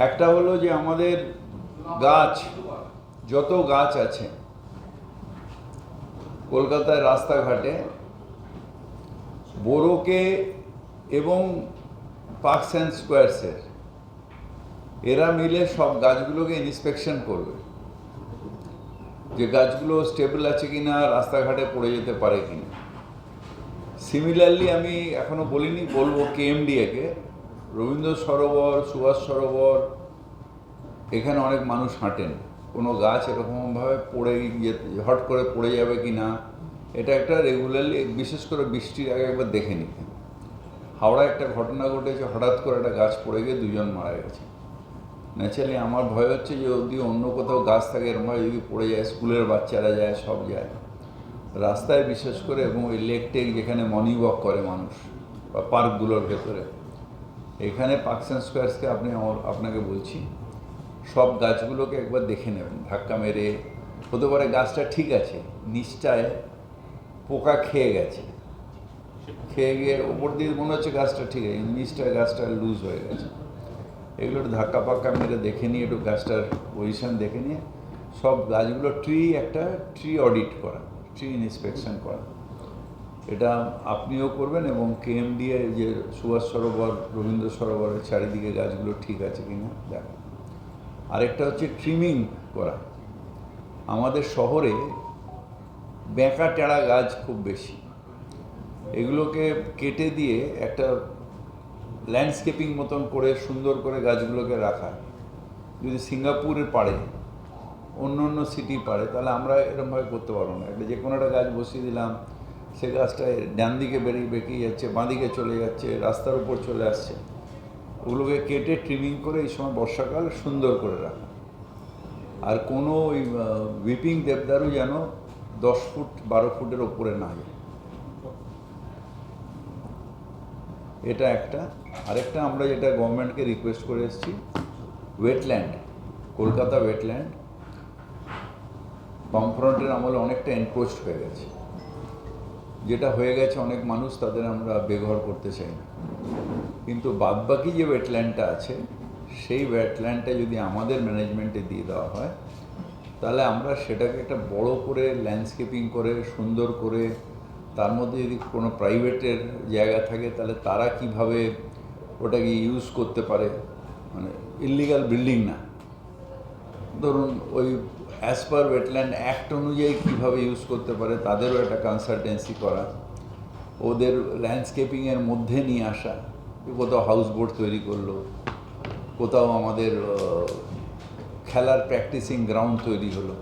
একটা হলো যে আমাদের গাছ, যত গাছ আছে কলকাতায় রাস্তাঘাটে, বোরোকে এবং পার্কস অ্যান্ড স্কোয়ারসের এরা মিলে সব গাছগুলোকে ইন্সপেকশন করবে, যে গাছগুলো স্টেবল আছে কিনা, রাস্তাঘাটে পড়ে যেতে পারে কিনা। সিমিলারলি আমি এখনো বলিনি, বলবো কেএমডিএকে, রবীন্দ্র সরোবর, সুভাষ সরোবর, এখানে অনেক মানুষ হাঁটেন, কোনো গাছ এরকমভাবে পড়ে হট করে পড়ে যাবে কি না, এটা একটা রেগুলারলি, বিশেষ করে বৃষ্টির আগে একবার দেখে নিতে। হাওড়ায় একটা ঘটনা ঘটেছে, হঠাৎ করে একটা গাছ পড়ে গিয়ে দুজন মারা গেছে। ন্যাচারালি আমার ভয় হচ্ছে যে যদি অন্য কোথাও গাছ থাকে এরমভাবে যদি পড়ে যায়, স্কুলের বাচ্চারা যায়, সব যায় রাস্তায়, বিশেষ করে, এবং ওই লেক টেক যেখানে মর্নিং ওয়াক করে মানুষ বা পার্কগুলোর ভেতরে, এখানে পার্কস অ্যান্ড স্কোয়ারসকে আপনাকে বলছি সব গাছগুলোকে একবার দেখে নেবেন, ধাক্কা মেরে। হতে পারে গাছটা ঠিক আছে, নিচটায় পোকা খেয়ে গেছে, খেয়ে গিয়ে ওপর দিয়ে মনে হচ্ছে গাছটা ঠিক আছে, নিচটায় গাছটা লুজ হয়ে গেছে। এগুলো একটু ধাক্কা পাক্কা মেরে দেখে নিয়ে, একটু গাছটার পজিশন দেখে নিয়ে সব গাছগুলো একটা ট্রি অডিট করা, ট্রি ইন্সপেকশন করা, এটা আপনিও করবেন। এবং কেএমডিএ যে সুভাষ সরোবর, রবীন্দ্র সরোবরের চারিদিকে গাছগুলো ঠিক আছে কিনা দেখা। আরেকটা হচ্ছে ট্রিমিং করা। আমাদের শহরে বেঁকা টেড়া গাছ খুব বেশি, এগুলোকে কেটে দিয়ে একটা ল্যান্ডস্কেপিং মতন করে সুন্দর করে গাছগুলোকে রাখা। যদি সিঙ্গাপুরের পাড়ে, অন্য অন্য সিটি পাড়ে, তাহলে আমরা এরকমভাবে করতে পারবো না। একটা যে কোনো একটা গাছ বসিয়ে দিলাম, সে গাছটা ডান দিকে বেঁকিয়ে যাচ্ছে, বাঁ দিকে চলে যাচ্ছে, রাস্তার উপর চলে আসছে, ওগুলোকে কেটে ট্রিমিং করে এই সময় বর্ষাকাল সুন্দর করে রাখা। আর কোনো ওই উইপিং দেবদারু যেন 10 ফুট 12 ফুটের ওপরে না যায়, এটা একটা। আরেকটা আমরা যেটা গভর্নমেন্টকে রিকোয়েস্ট করে এসেছি, ওয়েটল্যান্ড, কলকাতা ওয়েটল্যান্ড বামফ্রন্টের আমলে অনেকটা এনক্রোচড হয়ে গেছে, যেটা হয়ে গেছে অনেক মানুষ, তাদের আমরা বেঘর করতে চাই না। কিন্তু বাদবাকি যে ওয়েটল্যান্ডটা আছে, সেই ওয়েটল্যান্ডটা যদি আমাদের ম্যানেজমেন্টে দিয়ে দেওয়া হয়, তাহলে আমরা সেটাকে একটা বড় করে ল্যান্ডস্কেপিং করে সুন্দর করে, তার মধ্যে যদি কোনো প্রাইভেটের জায়গা থাকে তাহলে তারা কিভাবে ওটাকে ইউজ করতে পারে, মানে ইললিগাল বিল্ডিং না, ধরুন ওই অ্যাজ পার ওয়েটল্যান্ড অ্যাক্ট অনুযায়ী কীভাবে ইউজ করতে পারে, তাদেরও একটা কনসালটেন্সি করা, ওদের ল্যান্ডস্কেপিংয়ের মধ্যে নিয়ে আসা। কোথাও হাউস বোট তৈরি করলো, কোথাও আমাদের খেলার প্র্যাকটিসিং গ্রাউন্ড তৈরি হলো।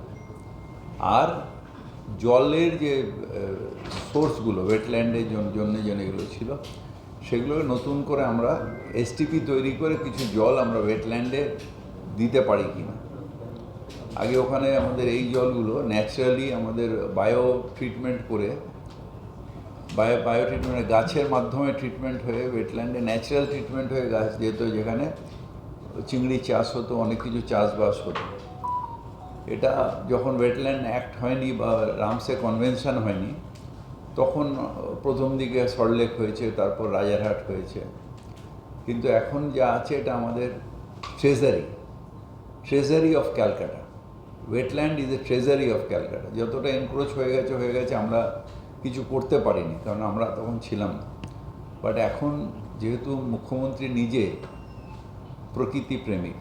আর জলের যে সোর্সগুলো ওয়েটল্যান্ডের জন্য যেগুলো ছিল, সেগুলোকে নতুন করে আমরা এসটিপি তৈরি করে কিছু জল আমরা ওয়েটল্যান্ডে দিতে পারি কিনা। আগে ওখানে আমাদের এই জলগুলো ন্যাচারালি আমাদের বায়ো ট্রিটমেন্ট করে, বায়ো ট্রিটমেন্ট গাছের মাধ্যমে ট্রিটমেন্ট হয়ে, ওয়েটল্যান্ডে ন্যাচারাল ট্রিটমেন্ট হয়ে গাছ যেত, যেখানে চিংড়ি চাষ হতো, অনেক কিছু চাষবাস হতো। এটা যখন ওয়েটল্যান্ড অ্যাক্ট হয়নি বা রামসে কনভেনশন হয়নি, তখন প্রথম দিকে সল্টলেক হয়েছে, তারপর রাজারহাট হয়েছে। কিন্তু এখন যা আছে এটা আমাদের treasury of Calcutta. Wetland is a treasury of Calcutta. যতটা এনক্রোচ হয়ে গেছে, আমরা কিছু করতে পারিনি, কারণ আমরা তখন ছিলাম না। বাট এখন যেহেতু মুখ্যমন্ত্রী নিজে প্রকৃতি প্রেমিক,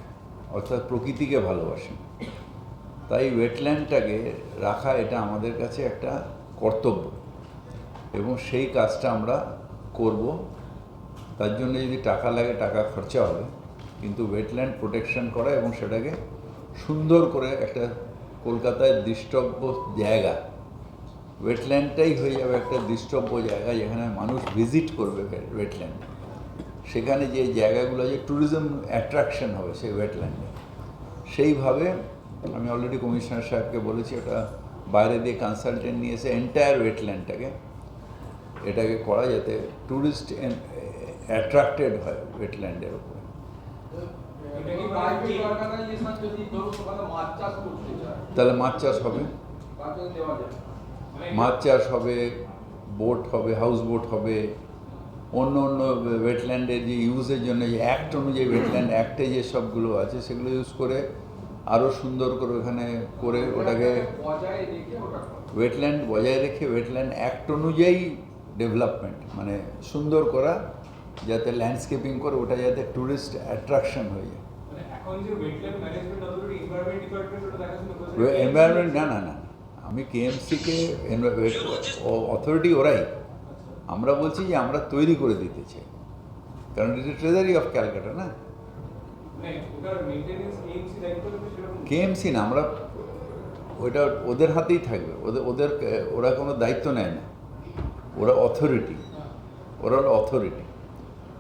অর্থাৎ প্রকৃতিকে ভালোবাসেন, তাই ওয়েটল্যান্ডটাকে রাখা এটা আমাদের কাছে একটা কর্তব্য, এবং সেই কাজটা আমরা করব। তার জন্য যদি টাকা লাগে, টাকা খরচা হবে, কিন্তু ওয়েটল্যান্ড প্রোটেকশন করা এবং সেটাকে সুন্দর করে একটা কলকাতায় দৃষ্টব্য জায়গা, ওয়েটল্যান্ডটাই হয়ে যাবে একটা দৃষ্টব্য জায়গা, যেখানে মানুষ ভিজিট করবে ওয়েটল্যান্ড। সেখানে যে জায়গাগুলো, যে ট্যুরিজম অ্যাট্রাকশন হবে সেই ওয়েটল্যান্ডে, সেইভাবে আমি অলরেডি কমিশনার সাহেবকে বলেছি, ওটা বাইরে দিয়ে কনসালটেন্ট নিয়ে এসে এন্টায়ার ওয়েটল্যান্ডটাকে এটাকে করা, যাতে ট্যুরিস্ট অ্যাট্রাক্টেড হয় ওয়েটল্যান্ডের উপরে। তাহলে মাছ চাষ হবে, বোট হবে, হাউস বোট হবে, অন্য অন্য ওয়েটল্যান্ডের যে ইউজের জন্য যে অ্যাক্ট অনুযায়ী ওয়েটল্যান্ড অ্যাক্টে যে সবগুলো আছে সেগুলো ইউজ করে আরও সুন্দর করে ওখানে করে ওটাকে ওয়েটল্যান্ড বজায় রেখে ওয়েটল্যান্ড অ্যাক্ট অনুযায়ী ডেভেলপমেন্ট মানে সুন্দর করা, যাতে ল্যান্ডস্কেপিং করে ওটা যাতে ট্যুরিস্ট অ্যাট্রাকশন হয়ে যায়। এনভায়রনমেন্ট না না না, আমি কেএমসিকে অথরিটি ওরাই, আমরা বলছি যে আমরা তৈরি করে দিতে চাই, কারণ এটা ট্রেজারি অফ ক্যালকাটা না, কেএমসি না, আমরা ওইটা ওদের হাতেই থাকবে, ওদের ওরা কোনো দায়িত্ব নেয় না, ওরা অথরিটি, ওরা হলো অথরিটি,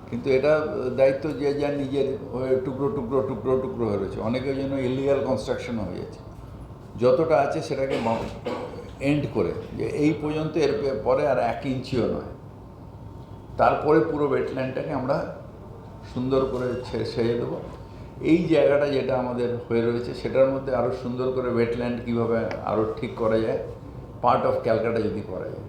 কিন্তু এটা দায়িত্ব যে যা নিজের টুকরো টুকরো টুকরো টুকরো হয়ে রয়েছে, অনেকের জন্য ইলিগাল কনস্ট্রাকশনও হয়ে যাচ্ছে। যতটা আছে সেটাকে এন্ড করে যে এই পর্যন্ত, এর পরে আর 1 ইঞ্চিও নয়, তারপরে পুরো ওয়েটল্যান্ডটাকে আমরা সুন্দর করে ছেড়ে দেবো। এই জায়গাটা যেটা আমাদের হয়ে রয়েছে সেটার মধ্যে আরও সুন্দর করে ওয়েটল্যান্ড কীভাবে আরও ঠিক করা যায়, পার্ট অফ ক্যালকাটা যদি করা যায়।